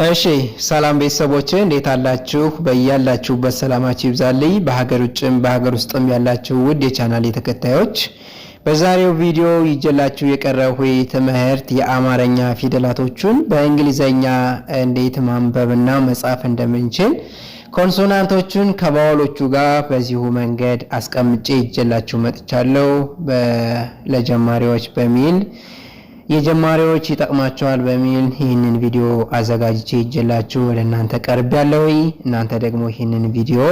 እሺ ሰላም ቤተሰቦቼ እንዴት አላችሁ? በእያላችሁበት ሰላማችሁ ይብዛልኝ። በሀገር ውጭም በሀገር ውስጥም ያላችሁ ውድ የቻናሌ ተከታዮች በዛሬው ቪዲዮ ይዤላችሁ የቀረብኩ ትምህርት የአማርኛ ፊደላቶቹን በእንግሊዘኛ እንዴት ማንበብና መጻፍ እንደምንችል ኮንሶናንቶቹን ከቫወሎቹ ጋር በዚሁ መንገድ አስቀምጬ ይዤላችሁ መጥቻለሁ። ለጀማሪዎች በሚል የጀማሪዎች ይጠቅማቸዋል በሚል ይህንን ቪዲዮ አዘጋጅቼ ይዤላችሁ ለእናንተ ቀርቤያለሁ። እናንተ ደግሞ ይህንን ቪዲዮ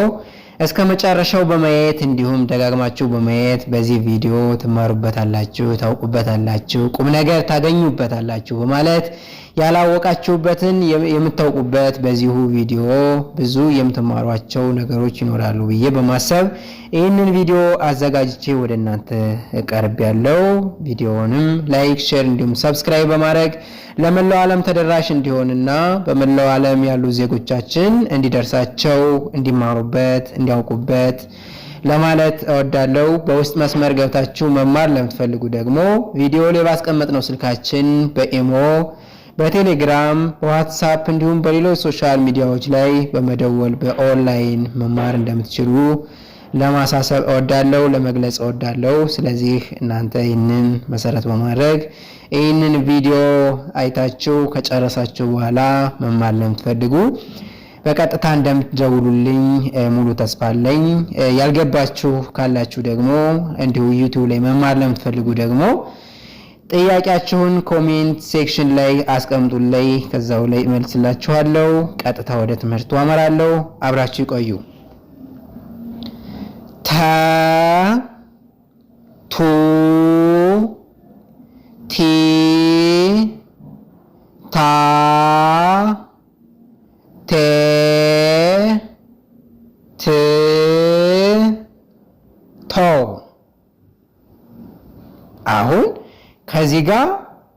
እስከ መጨረሻው በማየት እንዲሁም ደጋግማችሁ በማየት በዚህ ቪዲዮ ትማሩበታላችሁ፣ ታውቁበታላችሁ፣ ቁም ነገር ታገኙበታላችሁ በማለት ያላወቃችሁበትን የምታውቁበት በዚሁ ቪዲዮ ብዙ የምትማሯቸው ነገሮች ይኖራሉ ብዬ በማሰብ ይህንን ቪዲዮ አዘጋጅቼ ወደ እናንተ ቀርቤያለሁ። ቪዲዮውንም ላይክ፣ ሼር እንዲሁም ሰብስክራይብ በማድረግ ለመላው ዓለም ተደራሽ እንዲሆንና በመላው ዓለም ያሉ ዜጎቻችን እንዲደርሳቸው እንዲማሩበት እንዲያውቁበት ለማለት እወዳለሁ። በውስጥ መስመር ገብታችሁ መማር ለምትፈልጉ ደግሞ ቪዲዮ ላይ ባስቀመጥነው ስልካችን በኢሞ፣ በቴሌግራም፣ በዋትስአፕ እንዲሁም በሌሎች ሶሻል ሚዲያዎች ላይ በመደወል በኦንላይን መማር እንደምትችሉ ለማሳሰብ እወዳለሁ፣ ለመግለጽ እወዳለሁ። ስለዚህ እናንተ ይህንን መሰረት በማድረግ ይህንን ቪዲዮ አይታችሁ ከጨረሳችሁ በኋላ መማር ለምትፈልጉ በቀጥታ እንደምትደውሉልኝ ሙሉ ተስፋ አለኝ። ያልገባችሁ ካላችሁ ደግሞ እንዲሁ ዩቲዩብ ላይ መማር ለምትፈልጉ ደግሞ ጥያቄያችሁን ኮሜንት ሴክሽን ላይ አስቀምጡልኝ፣ ከዛው ላይ እመልስላችኋለሁ። ቀጥታ ወደ ትምህርቱ አመራለሁ። አብራችሁ ይቆዩ። ተ ቱ ቲ ታ ቴ ት ቶ። አሁን ከዚህ ጋር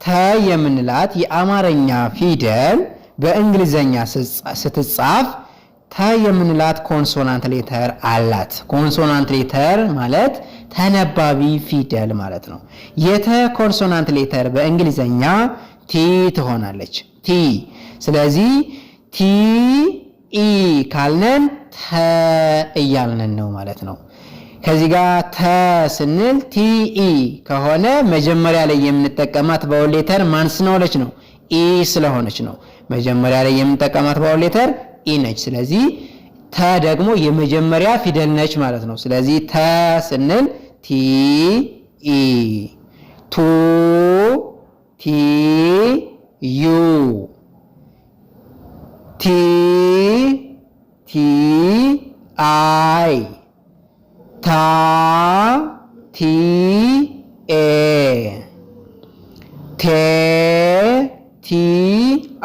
ተ የምንላት የአማርኛ ፊደል በእንግሊዘኛ ስትጻፍ ተ የምንላት ኮንሶናንት ሌተር አላት። ኮንሶናንት ሌተር ማለት ተነባቢ ፊደል ማለት ነው። የተ ኮንሶናንት ሌተር በእንግሊዘኛ ቲ ትሆናለች። ቲ። ስለዚህ ቲ ኢ ካልነን ተ እያልነን ነው ማለት ነው። ከዚህ ጋር ተ ስንል ቲ ኢ ከሆነ መጀመሪያ ላይ የምንጠቀማት ቫወል ሌተር ማን ስለሆነች ነው? ኢ ስለሆነች ነው። መጀመሪያ ላይ የምንጠቀማት ቫወል ሌተር ኢ ነች። ስለዚህ ተ ደግሞ የመጀመሪያ ፊደል ነች ማለት ነው። ስለዚህ ተ ስንል ቲ ኢ፣ ቱ ቲ ዩ፣ ቲ ቲ አይ፣ ታ ቲ ኤ፣ ቴ ቲ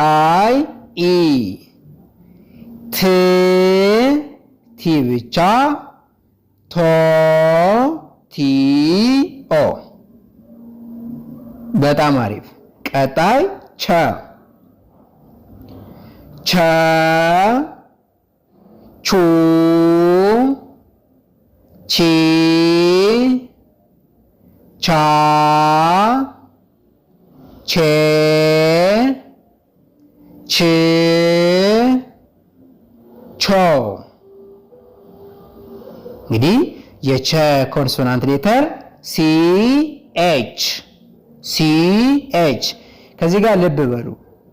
አይ ኢ፣ ት ቲ ብቻ፣ ቶ ቲ ኦ። በጣም አሪፍ። ቀጣይ ቸ። ቸ ቹ ቺ ቻ ቼ ች ቾ። እንግዲህ የቸ ኮንሶናንት ሌተር ሲ ኤች፣ ሲ ኤች። ከዚህ ጋር ልብ በሉ።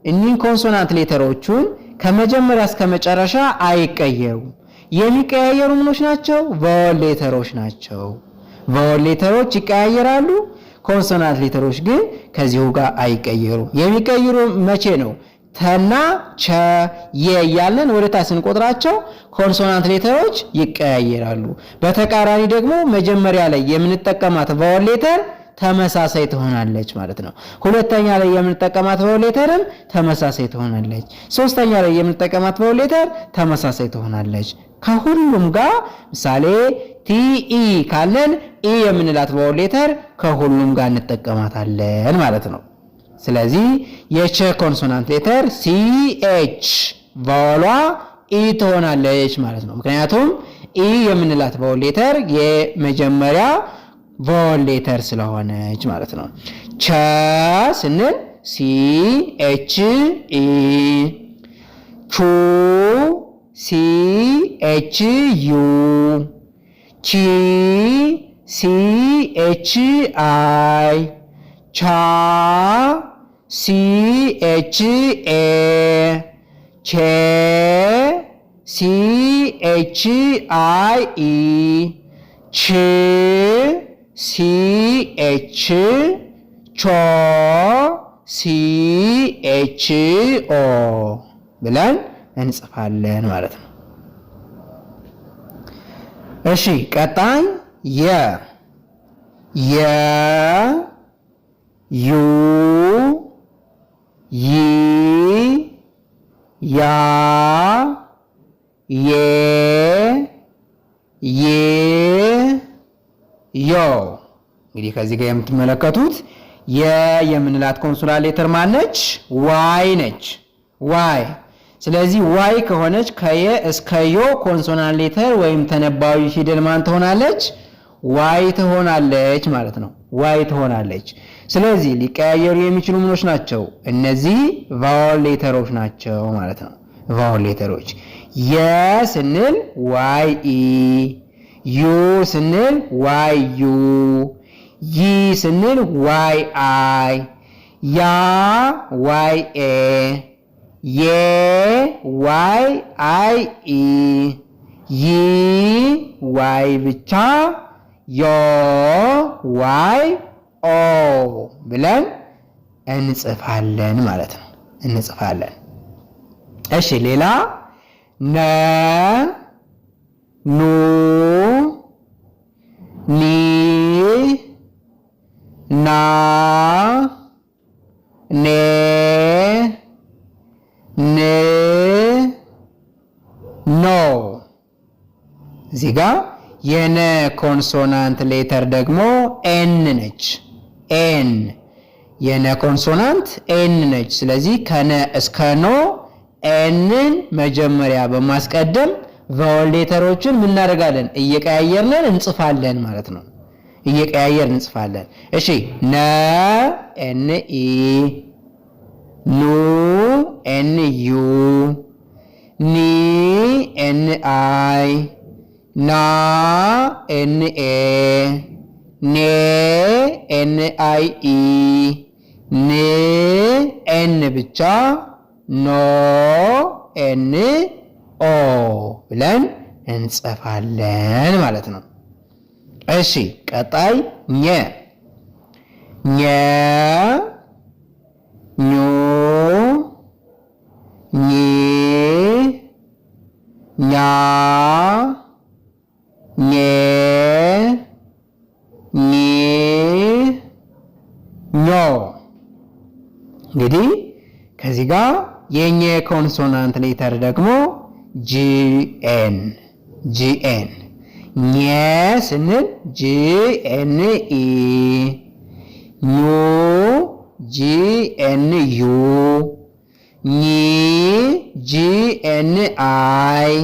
እኒህ ኮንሶናንት ሌተሮቹን ከመጀመሪያ እስከ መጨረሻ አይቀየሩም። የሚቀያየሩ ምኖች ናቸው? ቫወል ሌተሮች ናቸው። ቫወል ሌተሮች ይቀያየራሉ። ኮንሶናንት ሌተሮች ግን ከዚሁ ጋር አይቀየሩም። የሚቀይሩ መቼ ነው? ተና ቸ የ እያልን ወደ ታች ስንቆጥራቸው ኮንሶናንት ሌተሮች ይቀያየራሉ። በተቃራኒ ደግሞ መጀመሪያ ላይ የምንጠቀማት ቫወል ሌተር ተመሳሳይ ትሆናለች ማለት ነው። ሁለተኛ ላይ የምንጠቀማት ቫወል ሌተርም ተመሳሳይ ትሆናለች። ሶስተኛ ላይ የምንጠቀማት ቫወል ሌተር ተመሳሳይ ትሆናለች ከሁሉም ጋር። ምሳሌ ቲኢ ካለን ኢ የምንላት ቫወል ሌተር ከሁሉም ጋር እንጠቀማታለን ማለት ነው። ስለዚህ የቸ ኮንሶናንት ሌተር ሲ ኤች ቫወሏ ኢ ትሆናለች ማለት ነው። ምክንያቱም ኢ የምንላት ቫወል ሌተር የመጀመሪያ ቫወል ሌተር ስለሆነች ማለት ነው። ቸ ስንል ሲ ኤች ኢ፣ ቹ CHU ቺ CHI ቻ CHA ቼ CHIE ች CH ቾ CHO ብለን እንጽፋለን ማለት ነው። እሺ ቀጣይ የ ዩ ይ ያ የ ዮ እንግዲህ ከዚህ ጋር የምትመለከቱት የምንላት ኮንሶናንት ሌተር ማነች? ዋይ ነች። ዋይ። ስለዚህ ዋይ ከሆነች ከየ እስከ ዮ ኮንሶናንት ሌተር ወይም ተነባቢ ፊደል ማን ትሆናለች? ዋይ ትሆናለች ማለት ነው። ዋይ ትሆናለች። ስለዚህ ሊቀያየሩ የሚችሉ ምኖች ናቸው? እነዚህ ቫወል ሌተሮች ናቸው ማለት ነው። ቫወል ሌተሮች የ ስንል ዋይ ኢ፣ ዩ ስንል ዋይ ዩ፣ ይ ስንል ዋይ አይ፣ ያ ዋይ ኤ፣ የ ዋይ አይ ኢ፣ ይ ዋይ ብቻ፣ ዮ ዋይ ኦ ብለን እንጽፋለን ማለት ነው። እንጽፋለን። እሺ ሌላ ነ ኑ ኒ ና ኔ ን ኖ። እዚህ ጋር የነ ኮንሶናንት ሌተር ደግሞ ኤን ነች። ኤን የነ ኮንሶናንት ኤን ነች። ስለዚህ ከነ እስከ ኖ ኤንን መጀመሪያ በማስቀደም ቫወል ሌተሮችን ምን እናደርጋለን? እየቀያየርን እንጽፋለን ማለት ነው። እየቀያየርን እንጽፋለን። እሺ ነ ኤን ኢ፣ ኑ ኤን ዩ፣ ኒ ኤን አይ፣ ና ኤን ኤ፣ ኔ ኤን አይ ኢ፣ ን ኤን ብቻ፣ ኖ ኤን ኦ ብለን እንጽፋለን ማለት ነው። እሺ ቀጣይ ኘ ኘ ኙ ኚ ኛ ኘ ኚ ኞ። እንግዲህ ከዚህ ጋር የኘ ኮንሶናንት ሌተር ደግሞ ጂኤን ጂኤን። ኘ ስንል ጂኤን ኢ፣ ኙ ጂኤን ዩ፣ ኚ ጂኤን አይ፣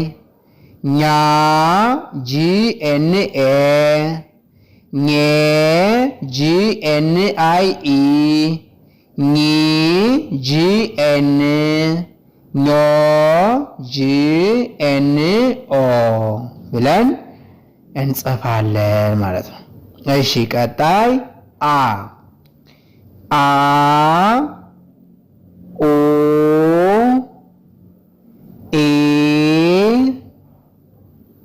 ኛ ጂኤን ኤ፣ ኘ ጂኤን አይ ኢ፣ ኚ ጂኤን፣ ኞ ጂኤን ኦ ብለን እንጽፋለን ማለት ነው። እሺ ቀጣይ አ አ ኡ ኢ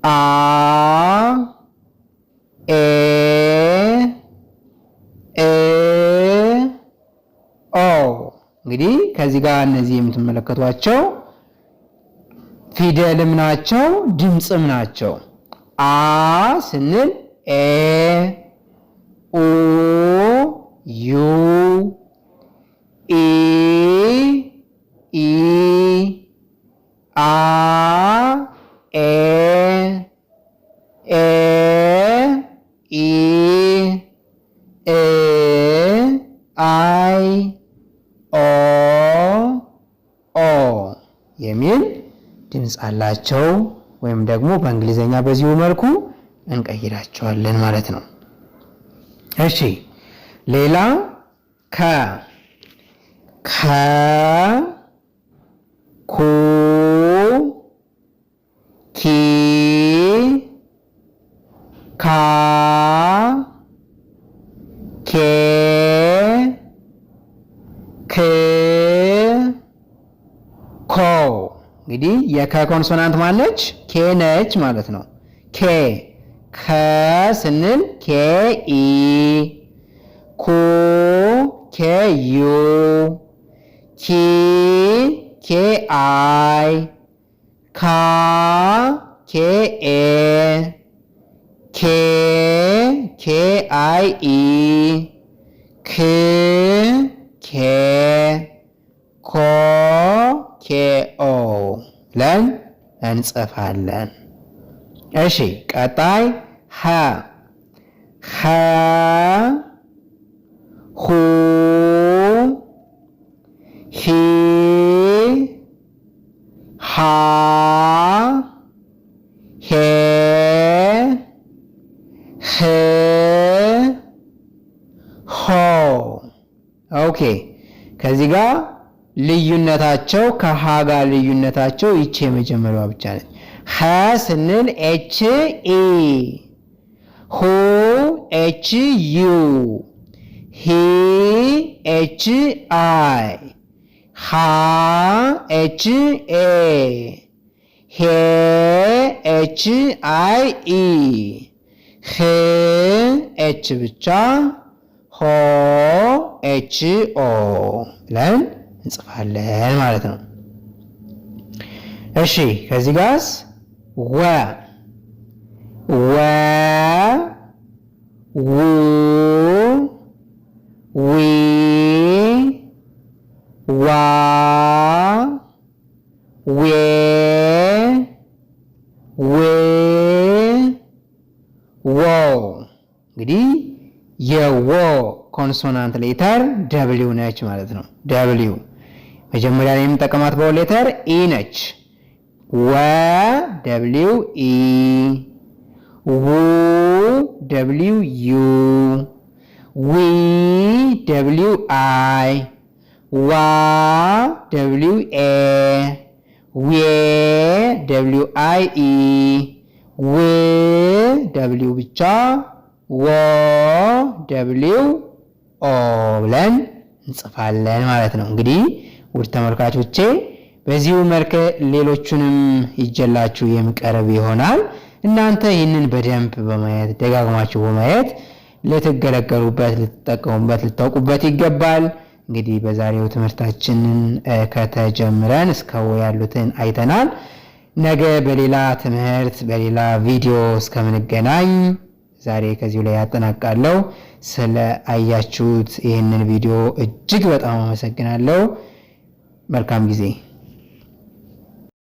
አ ኤ ኤ ኦ። እንግዲህ ከዚህ ጋር እነዚህ የምትመለከቷቸው ፊደልም ናቸው ድምፅም ናቸው። አ ስንል ኤ፣ ኡ ዩ፣ ኢ ኢ፣ አ ኤ፣ ኤ ኢ፣ ኤ አይ፣ ኦ ኦ የሚል ድምፅ አላቸው። ወይም ደግሞ በእንግሊዘኛ በዚሁ መልኩ እንቀይራቸዋለን ማለት ነው። እሺ ሌላ ከ ኩ እንግዲህ የከ ኮንሶናንት ማለች ኬ ነች ማለት ነው። ኬ ከ ስንል ኬ ኢ ኩ ኬ ዩ ኪ ኬ አይ ካ ኬ ኤ ኬ ኬ አይ ኢ ክ ኬ ኮ ኬ ኦ ብለን እንጽፋለን። እሺ ቀጣይ ሀ ሀ ሁ ሂ ሃ ሄ ህ ሆ። ኦኬ ከዚህ ጋር ልዩነታቸው ከሃ ጋር ልዩነታቸው ይቺ የመጀመሪያዋ ብቻ ነች። ሀ ስንል ኤች ኢ ሁ ኤች ዩ ሂ ኤች አይ ሃ ኤች ኤ ሄ ኤች አይ ኢ ህ ኤች ብቻ ሆ ኤች ኦ ብለን እንጽፋለን ማለት ነው። እሺ ከዚህ ጋርስ ወ ወ ው ዊ ዋ ዌ ው ዎ። እንግዲህ የወ ኮንሶናንት ሌተር ደብሊው ነች ማለት ነው። ደብሊው መጀመሪያ ላይ የምንጠቀማት በወል ሌተር ኢ ነች። ወ ደብሊው ኢ ው ደብሊው ዩ ዊ ደብሊው አይ ዋ ደብሊው ኤ ዌ ደብሊው አይ ኢ ው ደብሊው ብቻ ወ ደብሊው ኦ ብለን እንጽፋለን ማለት ነው። እንግዲህ ውድ ተመልካቾቼ በዚሁ መልክ ሌሎቹንም ይጀላችሁ የሚቀርብ ይሆናል። እናንተ ይህንን በደንብ በማየት ደጋግማችሁ በማየት ልትገለገሉበት፣ ልትጠቀሙበት፣ ልታውቁበት ይገባል። እንግዲህ በዛሬው ትምህርታችንን ከተጀምረን እስከ ወ ያሉትን አይተናል። ነገ በሌላ ትምህርት በሌላ ቪዲዮ እስከምንገናኝ ዛሬ ከዚሁ ላይ ያጠናቃለሁ። ስለ አያችሁት ይህንን ቪዲዮ እጅግ በጣም አመሰግናለሁ። መልካም ጊዜ